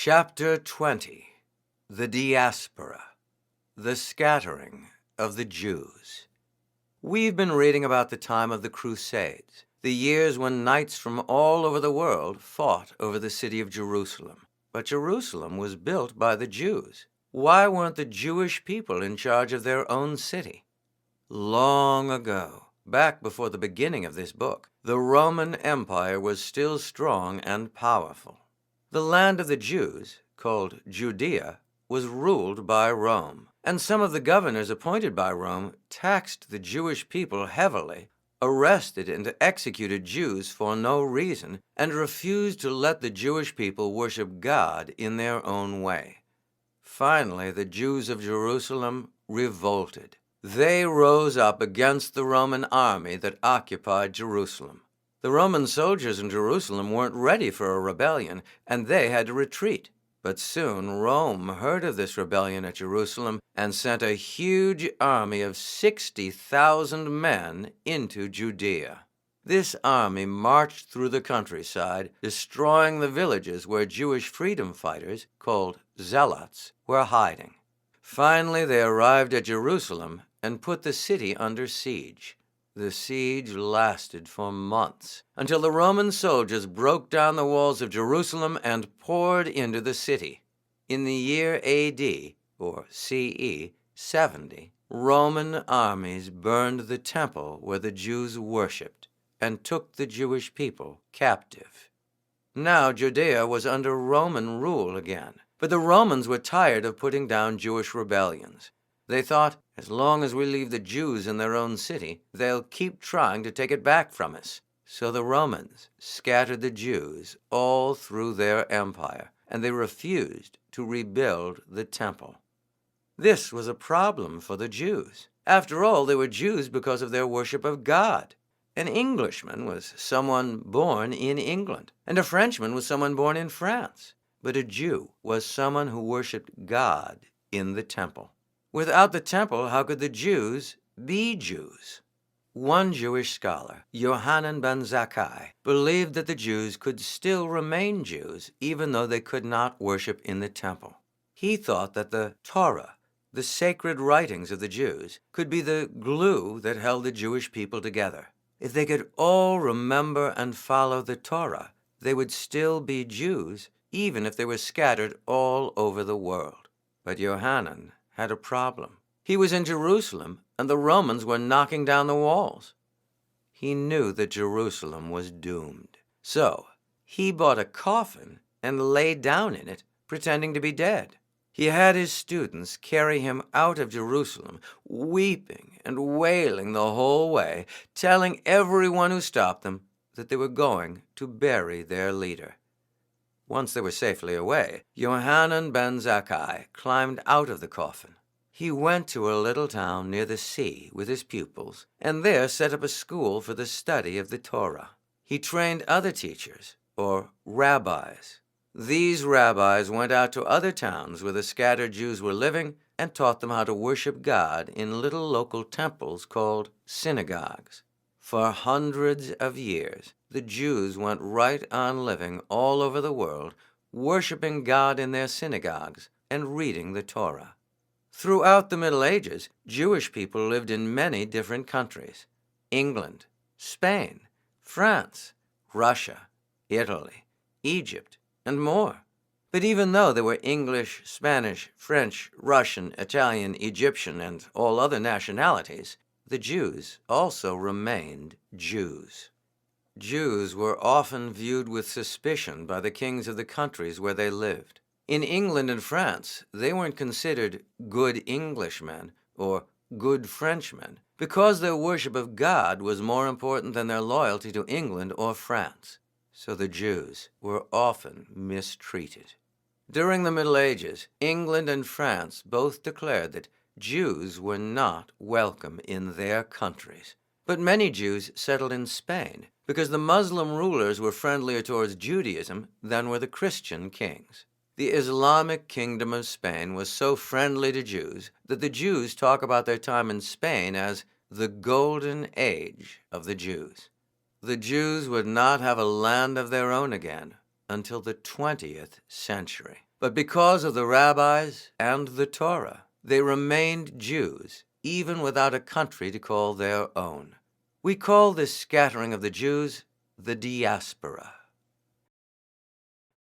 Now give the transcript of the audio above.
Chapter 20. The Diaspora. The Scattering of the Jews. We've been reading about the time of the Crusades, the years when knights from all over the world fought over the city of Jerusalem. But Jerusalem was built by the Jews. Why weren't the Jewish people in charge of their own city? Long ago, back before the beginning of this book, the Roman Empire was still strong and powerful. The land of the Jews, called Judea, was ruled by Rome, and some of the governors appointed by Rome taxed the Jewish people heavily, arrested and executed Jews for no reason, and refused to let the Jewish people worship God in their own way. Finally, the Jews of Jerusalem revolted. They rose up against the Roman army that occupied Jerusalem. The Roman soldiers in Jerusalem weren't ready for a rebellion, and they had to retreat. But soon Rome heard of this rebellion at Jerusalem and sent a huge army of 60,000 men into Judea. This army marched through the countryside, destroying the villages where Jewish freedom fighters, called zealots, were hiding. Finally, they arrived at Jerusalem and put the city under siege. The siege lasted for months, until the Roman soldiers broke down the walls of Jerusalem and poured into the city. In the year A.D., or C.E., 70, Roman armies burned the temple where the Jews worshipped and took the Jewish people captive. Now Judea was under Roman rule again, but the Romans were tired of putting down Jewish rebellions. They thought, as long as we leave the Jews in their own city, they'll keep trying to take it back from us. So the Romans scattered the Jews all through their empire, and they refused to rebuild the temple. This was a problem for the Jews. After all, they were Jews because of their worship of God. An Englishman was someone born in England, and a Frenchman was someone born in France. But a Jew was someone who worshipped God in the temple. Without the temple, how could the Jews be Jews? One Jewish scholar, Yohanan ben Zakkai, believed that the Jews could still remain Jews even though they could not worship in the temple. He thought that the Torah, the sacred writings of the Jews, could be the glue that held the Jewish people together. If they could all remember and follow the Torah, they would still be Jews even if they were scattered all over the world. But Yohanan had a problem. He was in Jerusalem, and the Romans were knocking down the walls. He knew that Jerusalem was doomed. So he bought a coffin and lay down in it, pretending to be dead. He had his students carry him out of Jerusalem, weeping and wailing the whole way, telling everyone who stopped them that they were going to bury their leader. Once they were safely away, Yohanan ben Zakkai climbed out of the coffin. He went to a little town near the sea with his pupils, and there set up a school for the study of the Torah. He trained other teachers, or rabbis. These rabbis went out to other towns where the scattered Jews were living and taught them how to worship God in little local temples called synagogues. For hundreds of years, the Jews went right on living all over the world, worshiping God in their synagogues and reading the Torah. Throughout the Middle Ages, Jewish people lived in many different countries: England, Spain, France, Russia, Italy, Egypt, and more. But even though there were English, Spanish, French, Russian, Italian, Egyptian, and all other nationalities, the Jews also remained Jews. Jews were often viewed with suspicion by the kings of the countries where they lived. In England and France, they weren't considered good Englishmen or good Frenchmen because their worship of God was more important than their loyalty to England or France. So the Jews were often mistreated. During the Middle Ages, England and France both declared that Jews were not welcome in their countries. But many Jews settled in Spain because the Muslim rulers were friendlier towards Judaism than were the Christian kings. The Islamic kingdom of Spain was so friendly to Jews that the Jews talk about their time in Spain as the golden age of the Jews. The Jews would not have a land of their own again until the 20th century. But because of the rabbis and the Torah, they remained Jews, even without a country to call their own. We call this scattering of the Jews the diaspora.